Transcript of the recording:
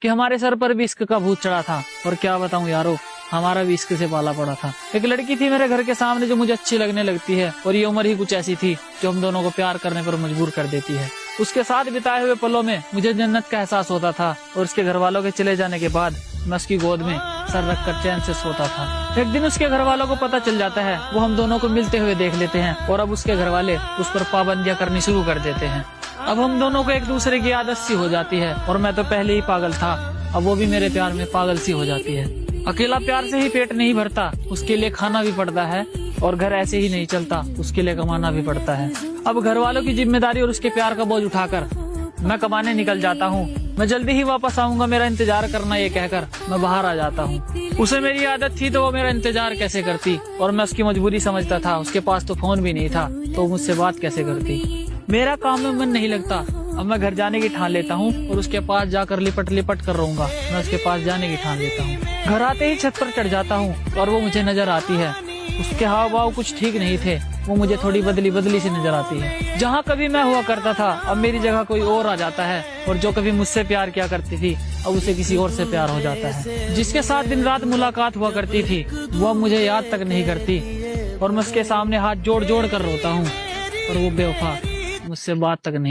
कि हमारे सर पर भी इश्क का भूत चढ़ा था। और क्या बताऊं यारो, हमारा भी इश्क से पाला पड़ा था। एक लड़की थी मेरे घर के सामने जो मुझे अच्छी लगने लगती है, और ये उम्र ही कुछ ऐसी थी जो हम दोनों को प्यार करने पर मजबूर कर देती है। उसके साथ बिताए हुए पलों में मुझे जन्नत का एहसास होता था, और उसके घर वालों के चले जाने के बाद मैं उसकी गोद में सर रखकर चैन से सोता था। एक दिन उसके घर वालों को पता चल जाता है, वो हम दोनों को मिलते हुए देख लेते हैं, और अब उसके घर वाले उस पर पाबंदियां करनी शुरू कर देते हैं। अब हम दोनों को एक दूसरे की आदत सी हो जाती है, और मैं तो पहले ही पागल था, अब वो भी मेरे प्यार में पागल सी हो जाती है। अकेला प्यार से ही पेट नहीं भरता, उसके लिए खाना भी पड़ता है, और घर ऐसे ही नहीं चलता, उसके लिए कमाना भी पड़ता है। अब घर वालों की जिम्मेदारी और उसके प्यार का बोझ उठाकर मैं कमाने निकल जाता हूँ। मैं जल्दी ही वापस आऊंगा, मेरा इंतजार करना, ये कहकर मैं बाहर आ जाता हूँ। उसे मेरी आदत थी तो वो मेरा इंतजार कैसे करती, और मैं उसकी मजबूरी समझता था। उसके पास तो फोन भी नहीं था, तो मुझसे बात कैसे करती। मेरा काम में मन नहीं लगता, अब मैं घर जाने की ठान लेता हूँ, और उसके पास जाकर लिपट लिपट कर रहूंगा। मैं उसके पास जाने की ठान लेता हूँ। घर आते ही छत पर चढ़ जाता हूँ, और वो मुझे नजर आती है। उसके हाव भाव कुछ ठीक नहीं थे, वो मुझे थोड़ी बदली बदली सी नजर आती है। जहाँ कभी मैं हुआ करता था, अब मेरी जगह कोई और आ जाता है, और जो कभी मुझसे प्यार किया करती थी, अब उसे किसी और से प्यार हो जाता है। जिसके साथ दिन रात मुलाकात हुआ करती थी, वो अब मुझे याद तक नहीं करती, और मैं उसके सामने हाथ जोड़ जोड़ कर रोता हूँ, और वो बेवफा मुझसे बात तक नहीं